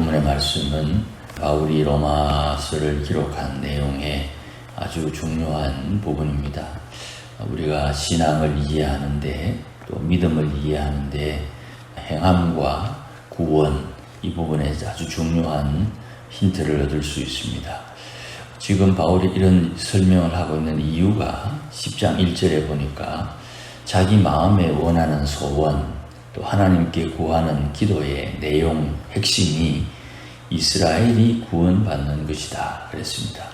본문의 말씀은 바울이 로마서를 기록한 내용의 아주 중요한 부분입니다. 우리가 신앙을 이해하는데 또 믿음을 이해하는데 행함과 구원 이 부분에 아주 중요한 힌트를 얻을 수 있습니다. 지금 바울이 이런 설명을 하고 있는 이유가 10장 1절에 보니까 자기 마음에 원하는 소원 또 하나님께 구하는 기도의 내용 핵심이 이스라엘이 구원받는 것이다 그랬습니다.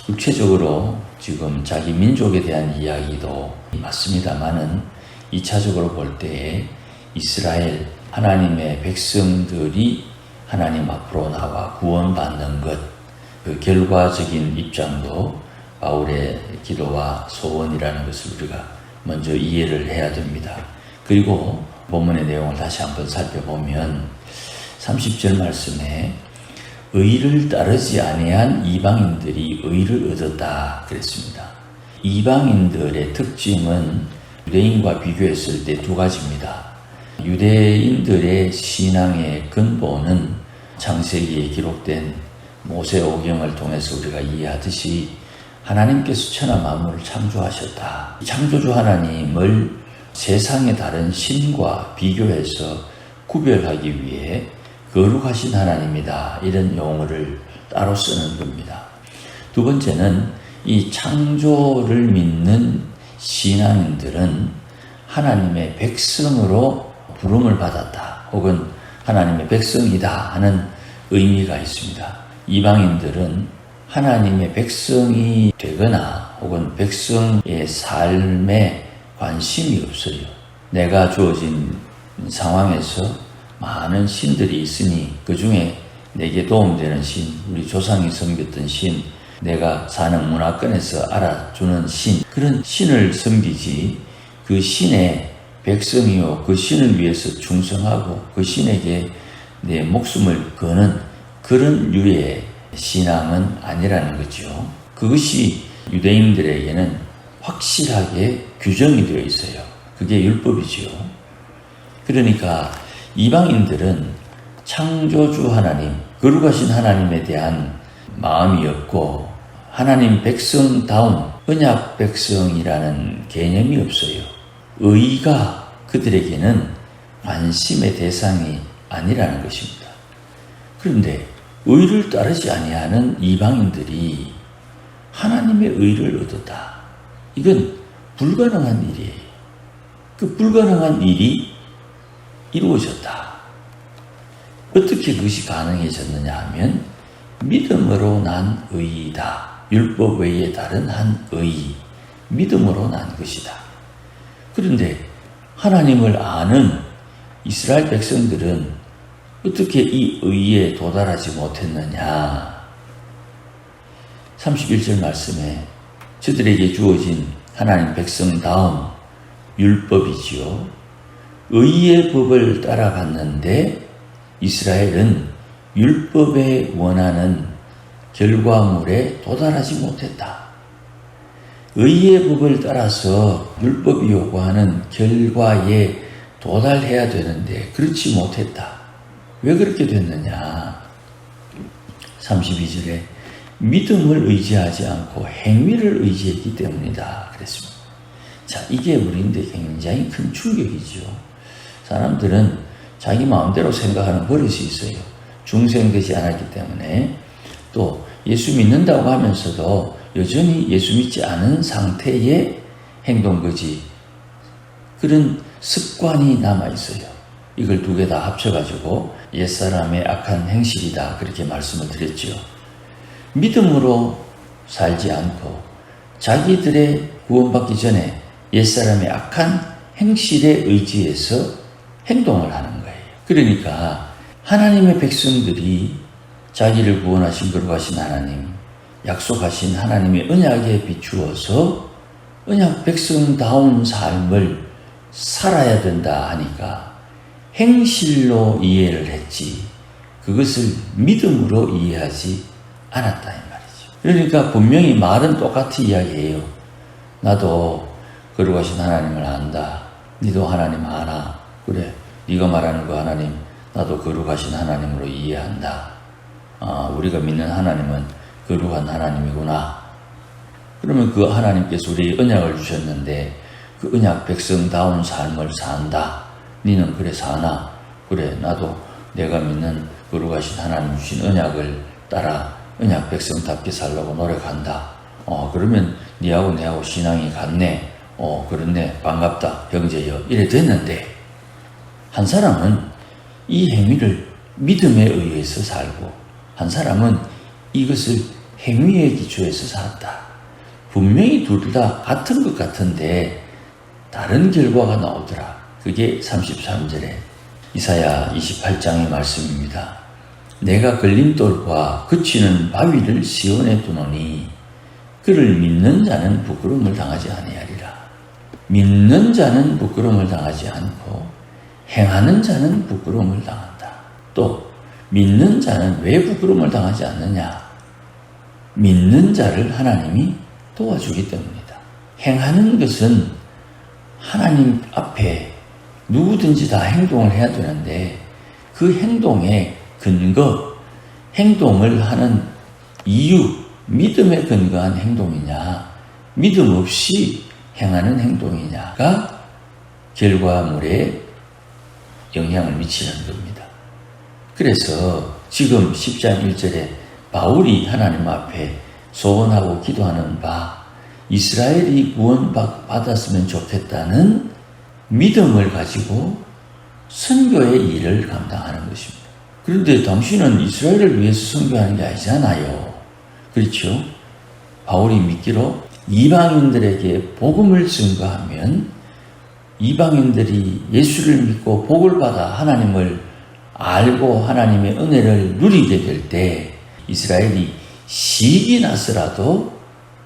육체적으로 지금 자기 민족에 대한 이야기도 맞습니다만은 2차적으로 볼 때에 이스라엘 하나님의 백성들이 하나님 앞으로 나와 구원받는 것, 그 결과적인 입장도 바울의 기도와 소원이라는 것을 우리가 먼저 이해를 해야 됩니다. 그리고 본문의 내용을 다시 한번 살펴보면 30절 말씀에 의를 따르지 아니한 이방인들이 의를 얻었다 그랬습니다. 이방인들의 특징은 유대인과 비교했을 때 두 가지입니다. 유대인들의 신앙의 근본은 창세기에 기록된 모세오경을 통해서 우리가 이해하듯이 하나님께서 천하 만물을 창조하셨다. 창조주 하나님을 세상의 다른 신과 비교해서 구별하기 위해 거룩하신 하나님이다. 이런 용어를 따로 쓰는 겁니다. 두 번째는 이 창조를 믿는 신앙인들은 하나님의 백성으로 부름을 받았다. 혹은 하나님의 백성이다 하는 의미가 있습니다. 이방인들은 하나님의 백성이 되거나 혹은 백성의 삶에 관심이 없어요. 내가 주어진 상황에서 많은 신들이 있으니 그 중에 내게 도움되는 신, 우리 조상이 섬겼던 신, 내가 사는 문화권에서 알아주는 신, 그런 신을 섬기지 그 신의 백성이요 그 신을 위해서 충성하고 그 신에게 내 목숨을 거는 그런 류의 신앙은 아니라는 거죠. 그것이 유대인들에게는 확실하게 규정이 되어 있어요. 그게 율법이지요. 그러니까 이방인들은 창조주 하나님, 거룩하신 하나님에 대한 마음이 없고 하나님 백성다운 언약 백성이라는 개념이 없어요. 의가 그들에게는 관심의 대상이 아니라는 것입니다. 그런데 의를 따르지 아니하는 이방인들이 하나님의 의를 얻었다. 이건 불가능한 일이에요. 그 불가능한 일이 이루어졌다. 어떻게 그것이 가능해졌느냐 하면 믿음으로 난 의이다. 율법 외에 다른 한 의, 믿음으로 난 것이다. 그런데 하나님을 아는 이스라엘 백성들은 어떻게 이 의에 도달하지 못했느냐. 31절 말씀에 저들에게 주어진 하나님 백성다운 율법이지요. 의의 법을 따라갔는데 이스라엘은 율법에 원하는 결과물에 도달하지 못했다. 의의 법을 따라서 율법이 요구하는 결과에 도달해야 되는데 그렇지 못했다. 왜 그렇게 됐느냐? 32절에 믿음을 의지하지 않고 행위를 의지했기 때문이다 그랬습니다. 자, 이게 우리인데 굉장히 큰 충격이죠. 사람들은 자기 마음대로 생각하는 버릇이 있어요. 중생되지 않았기 때문에. 또 예수 믿는다고 하면서도 여전히 예수 믿지 않은 상태의 행동거지, 그런 습관이 남아있어요. 이걸 두 개 다 합쳐가지고 옛사람의 악한 행실이다 그렇게 말씀을 드렸죠. 믿음으로 살지 않고 자기들의 구원받기 전에 옛사람의 악한 행실에 의지해서 행동을 하는 거예요. 그러니까 하나님의 백성들이 자기를 구원하신 거룩하신 하나님, 약속하신 하나님의 언약에 비추어서 언약 백성다운 삶을 살아야 된다 하니까 행실로 이해를 했지 그것을 믿음으로 이해하지 않았다 이 말이죠. 그러니까 분명히 말은 똑같은 이야기예요. 나도 거룩하신 하나님을 안다. 니도 하나님 아나. 그래, 네가 말하는 그 하나님 나도 거룩하신 하나님으로 이해한다. 우리가 믿는 하나님은 거룩한 하나님이구나. 그러면 그 하나님께서 우리에게 언약을 주셨는데 그 언약 백성다운 삶을 산다. 니는 그래 사나? 그래 나도 내가 믿는 거룩하신 하나님 주신 언약을 따라 언약 백성답게 살려고 노력한다. 그러면 니하고 내하고 신앙이 같네. 그렇네. 반갑다. 형제여. 이래 됐는데 한 사람은 이 행위를 믿음에 의해서 살고 한 사람은 이것을 행위에 기초해서 살았다. 분명히 둘 다 같은 것 같은데 다른 결과가 나오더라. 그게 33절에 이사야 28장의 말씀입니다. 내가 걸림돌과 그치는 바위를 시온에 두노니 그를 믿는 자는 부끄러움을 당하지 아니하리라. 믿는 자는 부끄러움을 당하지 않고 행하는 자는 부끄러움을 당한다. 또 믿는 자는 왜 부끄러움을 당하지 않느냐? 믿는 자를 하나님이 도와주기 때문이다. 행하는 것은 하나님 앞에 누구든지 다 행동을 해야 되는데 그 행동의 근거, 행동을 하는 이유, 믿음에 근거한 행동이냐, 믿음 없이 행하는 행동이냐가 결과물에 영향을 미치는 겁니다. 그래서 지금 10장 1절에 바울이 하나님 앞에 소원하고 기도하는 바 이스라엘이 구원받았으면 좋겠다는 믿음을 가지고 선교의 일을 감당하는 것입니다. 그런데 당신은 이스라엘을 위해서 선교하는 게 아니잖아요. 그렇죠? 바울이 믿기로 이방인들에게 복음을 증거하면 이방인들이 예수를 믿고 복을 받아 하나님을 알고 하나님의 은혜를 누리게 될 때 이스라엘이 시기 나서라도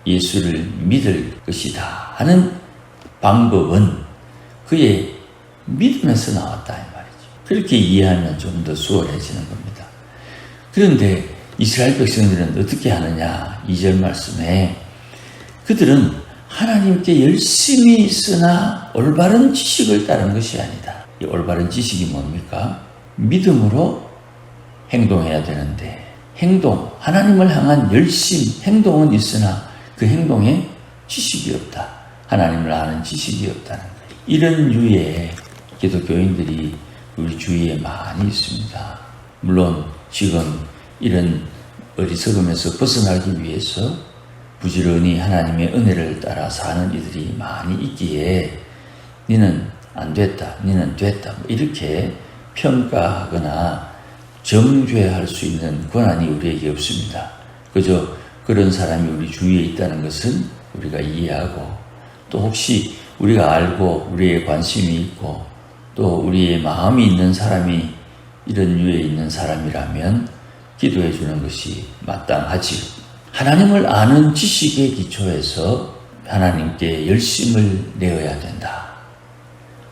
예수를 믿을 것이다 하는 방법은 그의 믿음에서 나왔다 이 말이죠. 그렇게 이해하면 좀 더 수월해지는 겁니다. 그런데 이스라엘 백성들은 어떻게 하느냐? 2절 말씀에 그들은 하나님께 열심히 쓰나 올바른 지식을 따른 것이 아니다. 이 올바른 지식이 뭡니까? 믿음으로 행동해야 되는데 행동, 하나님을 향한 열심, 행동은 있으나 그 행동에 지식이 없다. 하나님을 아는 지식이 없다는 거예요. 이런 유의 기독교인들이 우리 주위에 많이 있습니다. 물론 지금 이런 어리석음에서 벗어나기 위해서 부지런히 하나님의 은혜를 따라 사는 이들이 많이 있기에 니는 안 됐다, 니는 됐다 이렇게 평가하거나 정죄할 수 있는 권한이 우리에게 없습니다. 그저 그런 사람이 우리 주위에 있다는 것은 우리가 이해하고 또 혹시 우리가 알고 우리의 관심이 있고 또 우리의 마음이 있는 사람이 이런 유에 있는 사람이라면 기도해 주는 것이 마땅하지요. 하나님을 아는 지식에 기초해서 하나님께 열심을 내어야 된다.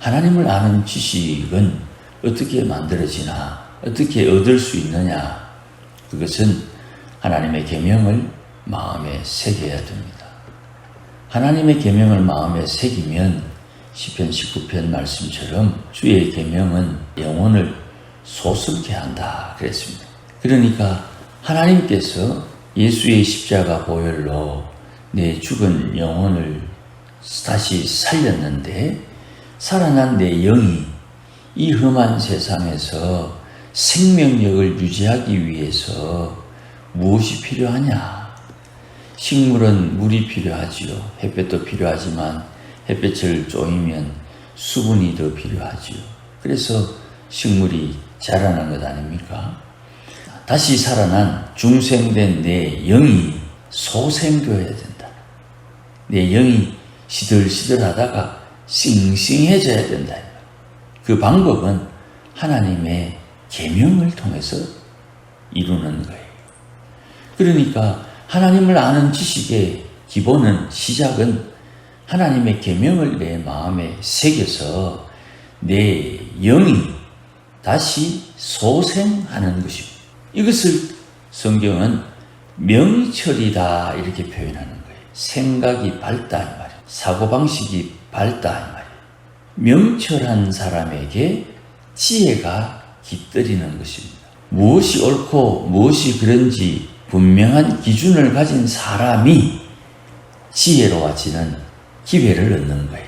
하나님을 아는 지식은 어떻게 만들어지나 어떻게 얻을 수 있느냐 그것은 하나님의 계명을 마음에 새겨야 됩니다. 하나님의 계명을 마음에 새기면 시편 19편 말씀처럼 주의 계명은 영혼을 소성케 한다 그랬습니다. 그러니까 하나님께서 예수의 십자가 보혈로 내 죽은 영혼을 다시 살렸는데 살아난 내 영이 이 험한 세상에서 생명력을 유지하기 위해서 무엇이 필요하냐? 식물은 물이 필요하지요. 햇볕도 필요하지만 햇볕을 쬐이면 수분이 더 필요하지요. 그래서 식물이 자라는 것 아닙니까? 다시 살아난 중생된 내 영이 소생되어야 된다. 내 영이 시들시들하다가 싱싱해져야 된다. 그 방법은 하나님의 계명을 통해서 이루는 거예요. 그러니까 하나님을 아는 지식의 기본은 시작은 하나님의 계명을 내 마음에 새겨서 내 영이 다시 소생하는 것입니다. 이것을 성경은 명철이다 이렇게 표현하는 거예요. 생각이 밝다 이 말이에요. 사고방식이 밝다 이 말이에요. 명철한 사람에게 지혜가 깃들이는 것입니다. 무엇이 옳고 무엇이 그런지 분명한 기준을 가진 사람이 지혜로워지는 기회를 얻는 거예요.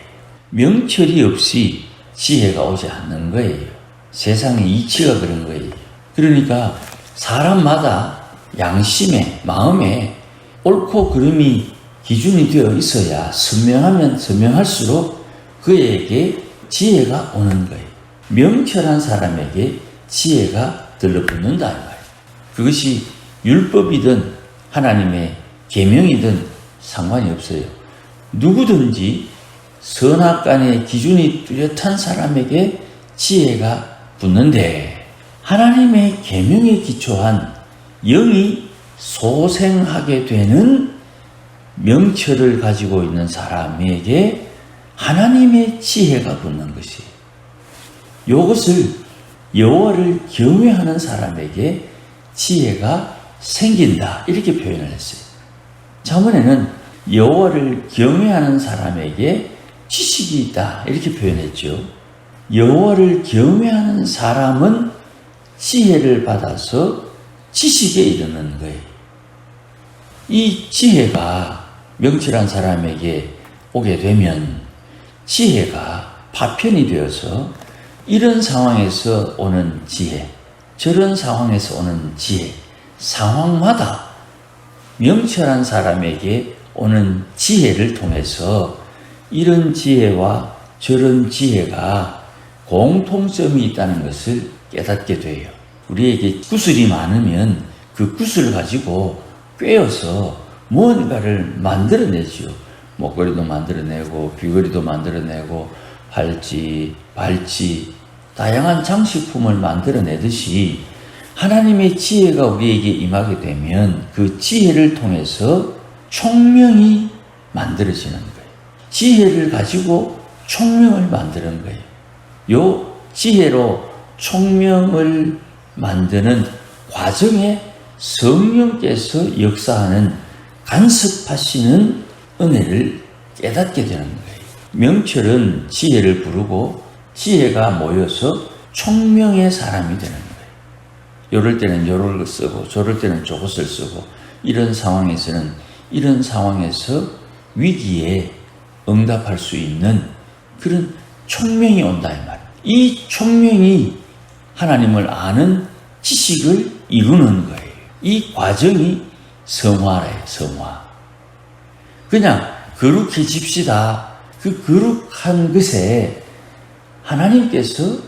명철이 없이 지혜가 오지 않는 거예요. 세상의 이치가 그런 거예요. 그러니까 사람마다 양심에, 마음에 옳고 그름이 기준이 되어 있어야 선명하면 선명할수록 그에게 지혜가 오는 거예요. 명철한 사람에게 지혜가 들러붙는다 이 말이에요. 그것이 율법이든 하나님의 계명이든 상관이 없어요. 누구든지 선악간의 기준이 뚜렷한 사람에게 지혜가 붙는데 하나님의 계명에 기초한 영이 소생하게 되는 명철을 가지고 있는 사람에게 하나님의 지혜가 붙는 것이에요. 이것을 여호와를 경외하는 사람에게 지혜가 생긴다 이렇게 표현을 했어요. 자문에는 여호와를 경외하는 사람에게 지식이 있다 이렇게 표현했죠. 여호와를 경외하는 사람은 지혜를 받아서 지식에 이르는 거예요. 이 지혜가 명철한 사람에게 오게 되면 지혜가 파편이 되어서 이런 상황에서 오는 지혜, 저런 상황에서 오는 지혜, 상황마다 명철한 사람에게 오는 지혜를 통해서 이런 지혜와 저런 지혜가 공통점이 있다는 것을 깨닫게 돼요. 우리에게 구슬이 많으면 그 구슬을 가지고 꿰어서 무언가를 만들어내죠. 목걸이도 만들어내고 귀걸이도 만들어내고 팔찌, 발찌, 다양한 장식품을 만들어내듯이 하나님의 지혜가 우리에게 임하게 되면 그 지혜를 통해서 총명이 만들어지는 거예요. 지혜를 가지고 총명을 만드는 거예요. 요 지혜로 총명을 만드는 과정에 성령께서 역사하는 간섭하시는 은혜를 깨닫게 되는 거예요. 명철은 지혜를 부르고 지혜가 모여서 총명의 사람이 되는 거예요. 이럴 때는 요를 쓰고 저럴 때는 저것을 쓰고 이런 상황에서는 이런 상황에서 위기에 응답할 수 있는 그런 총명이 온다 이 말이에요. 이 총명이 하나님을 아는 지식을 이루는 거예요. 이 과정이 성화래요. 성화. 그냥 거룩해집시다. 그 거룩한 것에 하나님께서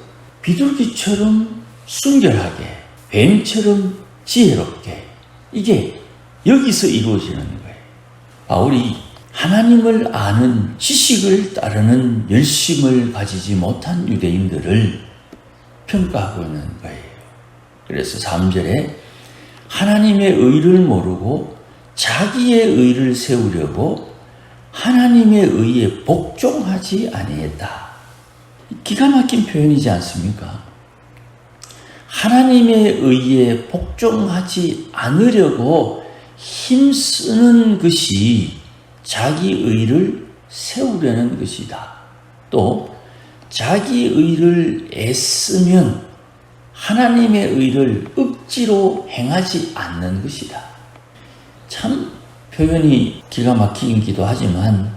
비둘기처럼 순결하게 뱀처럼 지혜롭게 이게 여기서 이루어지는 거예요. 바울이 하나님을 아는 지식을 따르는 열심을 가지지 못한 유대인들을 평가하고 있는 거예요. 그래서 3절에 하나님의 의를 모르고 자기의 의를 세우려고 하나님의 의에 복종하지 아니했다. 기가 막힌 표현이지 않습니까? 하나님의 의에 복종하지 않으려고 힘쓰는 것이 자기 의를 세우려는 것이다. 또 자기 의를 애쓰면 하나님의 의를 억지로 행하지 않는 것이다. 참 표현이 기가 막히기도 하지만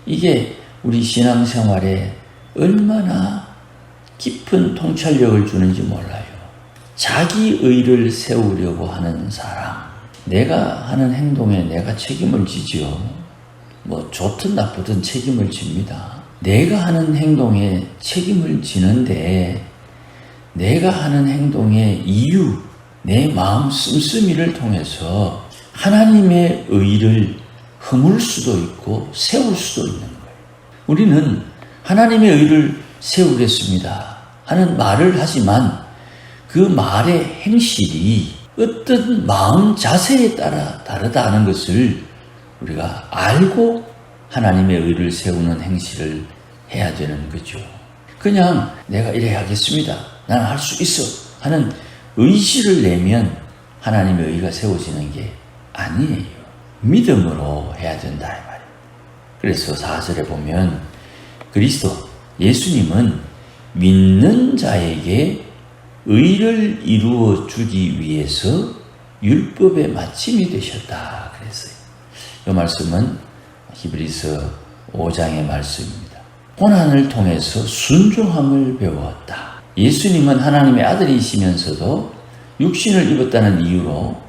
이게 우리 신앙생활에 얼마나 깊은 통찰력을 주는지 몰라요. 자기 의를 세우려고 하는 사람, 내가 하는 행동에 내가 책임을 지지요. 뭐 좋든 나쁘든 책임을 집니다. 내가 하는 행동에 책임을 지는데 내가 하는 행동의 이유, 내 마음 씀씀이를 통해서 하나님의 의를 허물 수도 있고 세울 수도 있는 거예요. 우리는 하나님의 의를 세우겠습니다 하는 말을 하지만 그 말의 행실이 어떤 마음 자세에 따라 다르다는 것을 우리가 알고 하나님의 의를 세우는 행실을 해야 되는 거죠. 그냥 내가 이래 하겠습니다, 나는 할 수 있어 하는 의지를 내면 하나님의 의가 세워지는 게 아니에요. 믿음으로 해야 된다 이 말이에요. 그래서 4절에 보면 그리스도 예수님은 믿는 자에게 의를 이루어 주기 위해서 율법의 마침이 되셨다 그랬어요. 이 말씀은 히브리서 5장의 말씀입니다. 고난을 통해서 순종함을 배웠다. 예수님은 하나님의 아들이시면서도 육신을 입었다는 이유로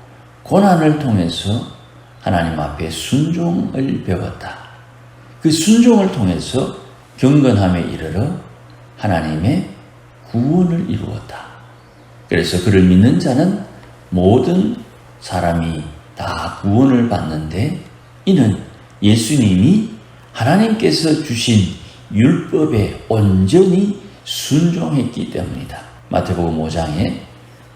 고난을 통해서 하나님 앞에 순종을 배웠다. 그 순종을 통해서 경건함에 이르러 하나님의 구원을 이루었다. 그래서 그를 믿는 자는 모든 사람이 다 구원을 받는데 이는 예수님이 하나님께서 주신 율법에 온전히 순종했기 때문이다. 마태복음 5장에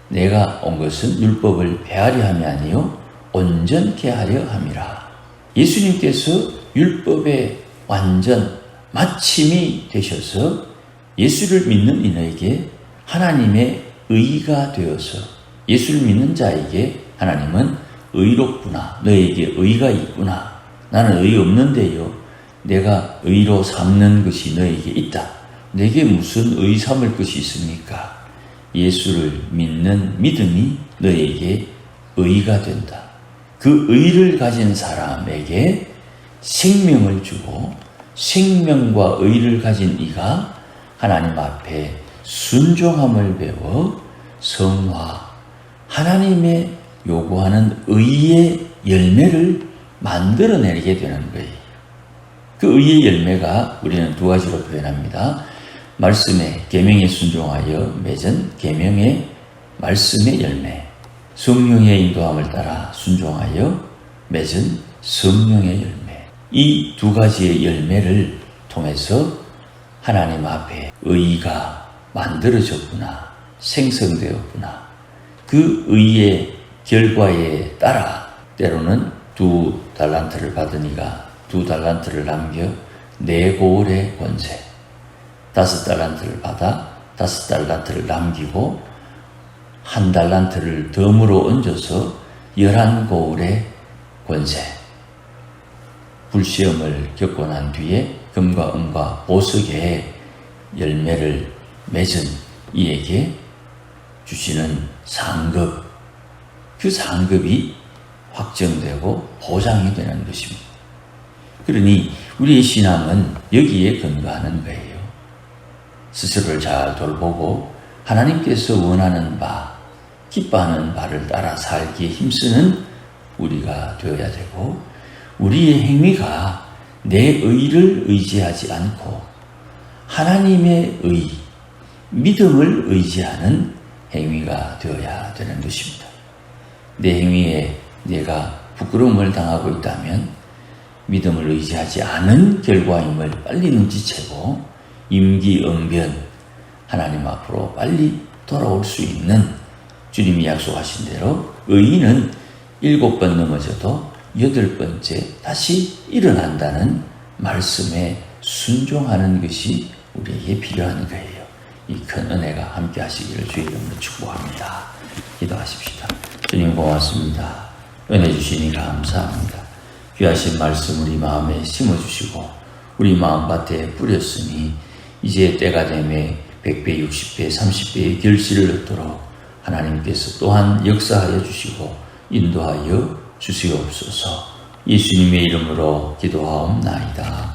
내가 온 것은 율법을 폐하려 함이 아니요 온전케 하려 함이라. 예수님께서 율법의 완전 마침이 되셔서 예수를 믿는 이너에게 하나님의 의가 되어서 예수를 믿는 자에게 하나님은 의롭구나. 너에게 의가 있구나. 나는 의 없는데요. 내가 의로 삼는 것이 너에게 있다. 내게 무슨 의 삼을 것이 있습니까? 예수를 믿는 믿음이 너에게 의가 된다. 그 의를 가진 사람에게 생명을 주고 생명과 의를 가진 이가 하나님 앞에 순종함을 배워 성화, 하나님의 요구하는 의의 열매를 만들어내게 되는 거예요. 그 의의 열매가 우리는 두 가지로 표현합니다. 말씀의 계명에 순종하여 맺은 계명의 말씀의 열매, 성령의 인도함을 따라 순종하여 맺은 성령의 열매. 이 두 가지의 열매를 통해서 하나님 앞에 의가 만들어졌구나, 생성되었구나. 그 의의 결과에 따라 때로는 2달란트를 받은 이가 2달란트를 남겨 4고을의 권세, 5달란트를 받아 5달란트를 남기고 1달란트를 덤으로 얹어서 11고을의 권세. 불시험을 겪고 난 뒤에 금과 은과 보석의 열매를 맺은 이에게 주시는 상급, 그 상급이 확정되고 보장이 되는 것입니다. 그러니 우리의 신앙은 여기에 근거하는 거예요. 스스로를 잘 돌보고 하나님께서 원하는 바, 기뻐하는 바를 따라 살기에 힘쓰는 우리가 되어야 되고, 우리의 행위가 내 의를 의지하지 않고 하나님의 의, 믿음을 의지하는 행위가 되어야 되는 것입니다. 내 행위에 내가 부끄러움을 당하고 있다면 믿음을 의지하지 않은 결과임을 빨리 눈치채고 임기응변 하나님 앞으로 빨리 돌아올 수 있는, 주님이 약속하신 대로 의인은 7번 넘어져도 8번째 다시 일어난다는 말씀에 순종하는 것이 우리에게 필요한 거예요. 이 큰 은혜가 함께 하시기를 주의 이름으로 축복합니다. 기도하십시다. 주님 고맙습니다. 은혜 주시니 감사합니다. 귀하신 말씀 우리 마음에 심어주시고 우리 마음밭에 뿌렸으니 이제 때가 되매 100배, 60배, 30배의 결실을 얻도록 하나님께서 또한 역사하여 주시고 인도하여 주시옵소서. 예수님의 이름으로 기도하옵나이다.